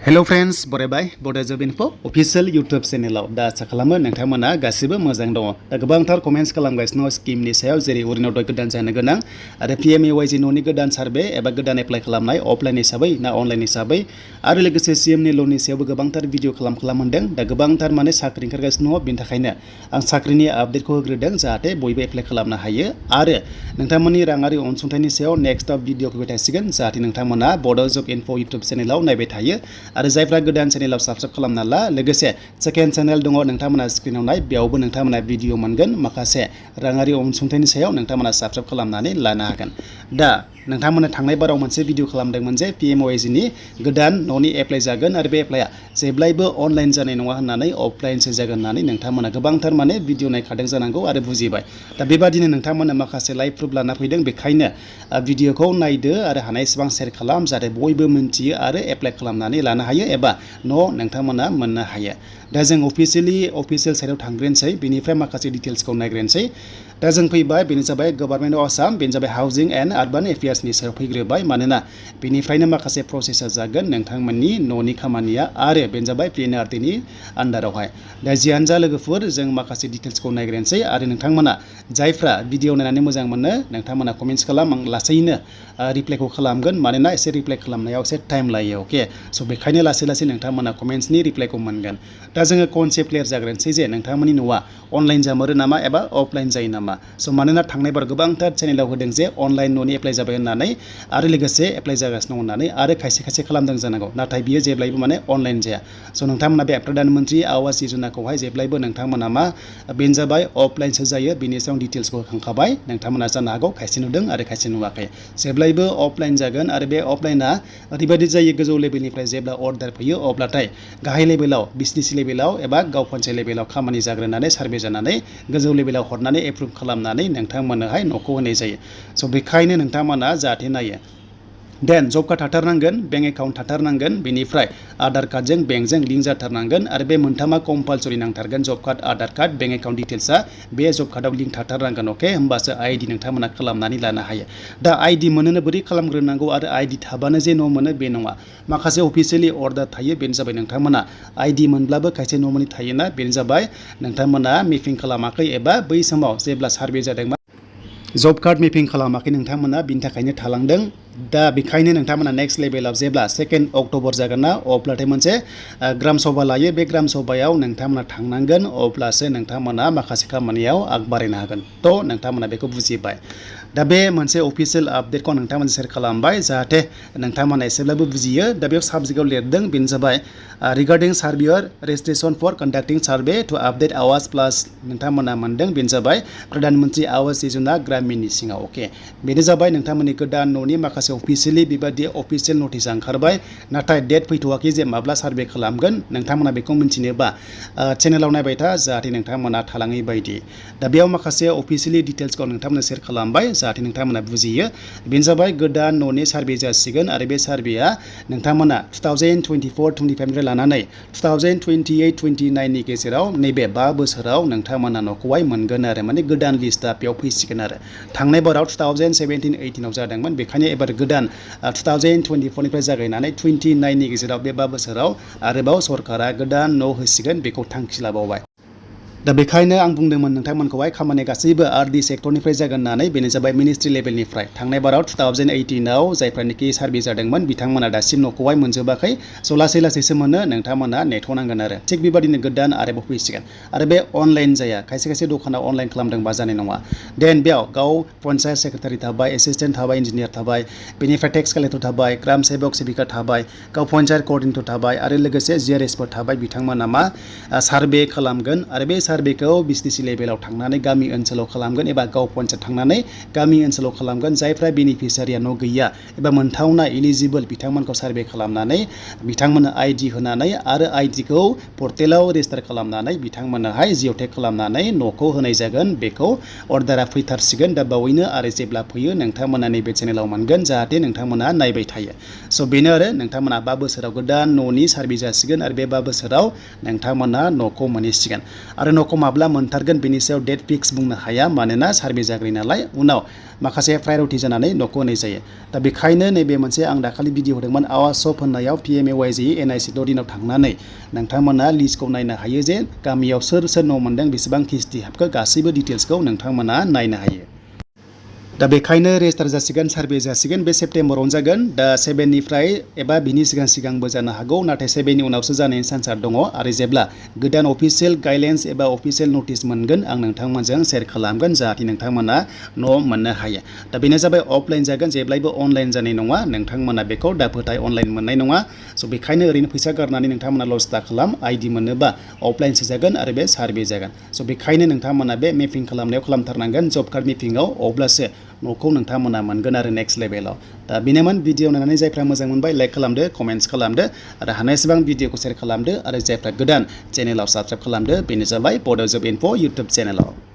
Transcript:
hello friends बरायबाय बडो जब info official YouTube चेनेलाव दा आसा खालामो नोंथांमोना गासिबो मोजां दङ दा गोबांथार कमेन्ट्स खालामगासिनो स्किमनि सायाव जेरै अरुणोदय गोदान जानो गोनां आरो PMAY-G न'नि गोदान सार्भे एबा गोदान एप्लाइ खालामनाय अफलाइन हिसाबै ना अनलाइन हिसाबै आरो लोगोसे CMनि ल'नि सायावबो गोबांथार भिडिअ खालामदों दा गोबांथार माने साख्रि ओंखारगासिनो दङ बेनि थाखायनो आं साख्रिनि आपडेटखौ होग्रोदों जाहाथे बयबो एप्लाइ खालामनो हायो आरो नोंथांमोननि राङारि अनसुंथाइनि सायाव नेक्स्टआव भिडिअ फैबाय थासिगोन जाहाथे नोंथांमोना बडो जब इनफो यूट्यूब चेनेलाव नायबाय थायो आरो जायफ्रा गोदान चेनेलाव साबस्क्राइब खालामना ला लोगोसे सेकेन्ड चेनेल दङ नोंथांमोना स्क्रिनाव नाय बेयावबो नोंथांमोना भिडिअ मोनगोन माखासे राङारि अनसुंथाइनि सायाव नोंथांमोना साबस्क्राइब खालामनानै लानो हागोन दा नोंथांमोना थांनाय बाराव मोनसे भिडिअ खालामदोंमोन जे PMAY-G नि गोदान न'नि एप्लाइ जागोन आरो बे एप्लाइआ जेब्लायबो अनलाइन जानाय नङा होननानै अफलाइनसो जागोन होननानै नोंथांमोना गोबांथार माने भिडिअ नायखादों जानांगौ आरो बुजिबाय दा बेबादिनो नोंथांमोना माखासे लाइभ प्रुफ लाना फैदों बेखायनो भिडिअखौ नायदो आरो हानायसेबां शेयार खालाम जाहाथे बयबो मिन्थियो आरो एप्लाइ खालामनानै लानो हायो एबा नोंथांमोना मोननो हायो दा जों अफिशियल साइडआव थांग्रोनोसै बेनिफ्राय माखासे डिटेल्सखौ नायग्रोनोसै दा जों फैबाय बेनो जाबाय गभर्नमेन्ट अफ आसाम बेनो जाबाय हाउसिं एन्ड आर्बान एफेयार्सनि सायाव फैग्रोबाय मानोना बेनिफ्रायनो माखासे प्रसेसा जागोन नोंथांमोननि न'नि खामानिया आरो बेनो जाबाय PNRTनि आन्दारावहाय दा जियानो जा लोगोफोर जों माखासे डिटेल्सखौ नायग्रोनोसै आरो नोंथांमोना जायफ्रा भिडिअ नायनानै मोजां मोनो नोंथांमोना कमेन्ट्स खालाम आं लासैनो रिप्लाइखौ खालामगोन मानोना एसे रिप्लाइ खालामनायाव एसे टाइम लायो अके स' बेखायनो लासै नोंथांमोना कमेन्ट्सनि रिप्लाइखौ मोनगोन दा जोङो कनसेप्ट क्लियार जाग्रोनोसै जे नोंथांमोननि न'आ अनलाइन जामारो नामा एबा अफलाइन जायो नामा स' मानोना थांनाय बार गोबांथार चेनेलाव होदों जे अनलाइन न'नि एप्लाइ जाबाय होननानै आरो लोगोसे एप्लाइ जागासिनो होननानै आरो खायसे खालामदों जानांगौ नाथाय बियो जेब्लायबो माने अनलाइन जाया स' नोंथांमोना बे प्रधान मन्त्रि आवास योजनाखौहाय जेब्लायबो नोंथांमोना मा बेनो जाबाय अफलाइनसो जायो बेनि सायाव डिटेल्सखौ होखांखाबाय नोंथांमोना जानो हागौ खायसे नुदों आरो खायसे नुवाखै जेब्लायबो अफलाइन जागोन आरो बे अफलाइना ओरैबायदि जायो गोजौ लेभेलनिफ्राय जेब्ला अर्डार फैयो अब्लाथाय गाहाय लेभेलाव बिजनेस लेभेलाव एबा गाव पन्सायत लेभेलाव खामानि जाग्रोनानै सार्भे जानानै गोजौ लेभेलाव हरनानै एप्रुभ खालामनानै नोंथांमोननोहाय न'खौ होनाय जायो स' बेखायनो नोंथांमोना जाहाथे नायो देन जब कार्ड थाथारनांगोन बेंक एकाउन्ट थाथारनांगोन बेनिफ्राय आधार कार्डजों बेंकजों लिंक जाथारनांगोन आरो बे मोनथामा कम्पालसरि नांथारगोन job card Aadhaar card bank account डिटेल्सआ बे जब कार्डआव लिंक थाथारनांगोन अके होमबासो आइडि नोंथांमोना खालामनानै लानो हायो दा आइडि मोनोनो बोरै खालामग्रोनांगौ आरो आइडि थाबानो जे न' मोनो बे नङा माखासे अफिसियेलि अर्डार थायो बेनो जाबाय नोंथांमोना आइडि मोनब्लाबो खायसे न' मोनि थायोना बेनो जाबाय नोंथांमोना मेपिं खालामाखै एबा बै समाव जेब्ला सार्भे जादोंमोन जब कार्ड मेपिं खालामाखै नोंथांमोना बिनि थाखायनो थालांदों दा बेखायनो नोंथांमोना नेक्स्ट लेभेलाव जेब्ला 2 अक्ट'बर जागोन ना अब्लाथाय मोनसे ग्राम सभा लायो बे ग्राम सभायाव नोंथांमोना थांनांगोन अब्लासो नोंथांमोना माखासे खामानियाव आग बारायनो हागोन थ' नोंथांमोना बेखौ बुजिबाय दा बे मोनसे अफिसियेल आपडेटखौ नोंथांमोना शेयार खालामबाय जाहाथे नोंथांमोना एसेब्लाबो बुजियो दा बेयाव साबजेक्टआव लिरदों बेनो जाबाय regarding surveyor registration for conducting survey to update Awaas plus नोंथांमोना मोनदों बेनो जाबाय प्रधान मन्त्रि आवास योजना ग्रामिननि सिङाव अके बेनो जाबाय नोंथांमोननि गोदान न'नि माखासे अफिसियेलि बेबायदि अफिसियेल नटिस ओंखारबाय नाथाय डेट फैथ'वाखै जे माब्ला सार्भे खालामगोन नोंथांमोना बेखौ मिन्थिनोबा चेनेलाव नायबाय था जाहाथे नोंथांमोना थालाङै बायदि दा बेयाव माखासे अफिसियेलि डिटेल्सखौ नोंथांमोना शेयार खालामबाय जाहाथे नोंथांमोना बुजियो बेनो जाबाय गोदान न'नि सार्भे जासिगोन आरो बे सार्भेया नोंथांमोना 2024-25निफ्राय लानानै 2028-29 नि गेजेराव नैबे 5 बोसोराव नोंथांमोना न'खौहाय मोनगोन आरो माने गोदान लिस्टआ बेयाव फैसिगोन आरो थांनाय बाराव 2017-18 जादोंमोन बेखायनो एबार गोदान 2024निफ्राय जागायनानै 29 नि गेजेराव बे 5 बोसोराव आरोबाव सरकारा गोदान न' होसिगोन बेखौ थांखि लाबावबाय दा बेखायनो आं बुंदोंमोन नोंथांमोनखौहाय खामानि गासैबो आरडि सेक्टरनिफ्राय जागोन होननानै बेनो जाबाय मिनिस्ट्रि लेभेलनिफ्राय थांनाय बाराव 2018आव जायफ्रानोखि सार्भे जादोंमन बिथांमोना दासिम न'खौहाय मोनजोबाखै स' लासैसो मोनो नोंथांमोना नेथ'नांगोन आरो थिग बेबादिनो गोदान आरोबाव फैसिगोन आरो बे अनलाइन जाया खायसे दखानाव अनलाइन खालामदोंबा जानाय नङा देन बेयाव गाव पन्सायत सेक्रेटारि थाबाय एसिस्टेन्ट थाबाय इन्जिनियार थाबाय बेनिफ्राय टेक्स कालेक्टर थाबाय ग्राम सेबक सेबिका थाबाय गाव पन्सायत कर्डिनेटर थाबाय आरो लोगोसे GRSफोर थाबाय बिथांमोना मा सार्भे खालामगोन आरो बे सार्भेखौ बिसटिसि लेभेलाव थांनानै गामि ओनसोलाव खालामगोन एबा गाव पन्सायत थांनानै गामि ओनसोलाव खालामगोन जायफ्रा बेनिफिसियारिया न' गैया एबा मोनथावना इलिजिबोल बिथांमोनखौ सार्भे खालामनानै बिथांमोननो आइडि होनानै आरो आइडिखौ पर्टेलाव रेजिस्टार खालामनानै बिथांमोननोहाय जिअ'टेक खालामनानै न'खौ होनाय जागोन बेखौ अर्डारा फैथारसिगोन दा बावैनो आरो जेब्ला फैयो नोंथांमोना नैबे चेनेलाव मोनगोन जाहाथे नोंथांमोना नायबाय थायो स' बेनो आरो नोंथांमोना 5 बोसोराव गोदान न'नि सार्भे जासिगोन आरो बे 5 बोसोराव नोंथांमोना न'खौ मोनहैसिगोन आरो न'खौ माब्ला मोनथारगोन बेनि सायाव डेट फिक्स बुंनो हाया मानोना सार्भे जाग्रोयो नालाय उनाव माखासे प्रायरिटि जानानै न'खौ होनाय जायो दा बेखायनो नैबे मोनसे आं दाखालि भिडिअ होदोंमोन आवास शप होननायाव PMAY-G NIC दिनाव थांनानै नोंथांमोना लिस्टखौ नायनो हायो जे गामियाव सोर सोर न' मोनदों बेसेबां किस्ति हाबखो गासैबो डिटेल्सखौ नोंथांमोना नायनो हायो दा बेखायनो रेजिस्टार जासिगोन सार्भे जासिगोन बे सेप्तेम्बरावनो जागोन दा 7निफ्राय एबा बिनि सिगांबो जानो हागौ नाथाय 7नि उनावसो जानायनि चान्सआ दङ आरो जेब्ला गोदान अफिसियेल गाइडलाइन्स एबा अफिसियेल नटिस मोनगोन आं नोंथांमोनजों शेयार खालामगोन जाहाथे नोंथांमोना न' मोननो हायो दा बेनो जाबाय अफलाइन जागोन जेब्लायबो अनलाइन जानाय नङा नोंथांमोना बेखौ दा फोथाय अनलाइन मोननाय नङा स' बेखायनो ओरैनो फैसा गारनानै नोंथांमोना लस दा खालाम आइडि मोनोबा अफलाइनसो जागोन आरो बे सार्भे जागोन स' बेखायनो नोंथांमोना बे मेपिं खालामनायाव खालामथारनांगोन जब कार्ड मेपिंआव अब्लासो न'खौ नोंथांमोना मोनगोन आरो नेक्स्ट लेभेलाव दा बेनोमोन भिडिअ नायनानै जायफ्रा मोजां मोनबाय लाइक खालामदो कमेन्ट्स खालामदो आरो हानायसेबां भिडिअखौ शेयार खालामदो आरो जायफ्रा गोदान चेनेलाव साबस्क्राइब खालामदो बेनो जाबाय बड' जब इनफो इउटुब चेनेलाव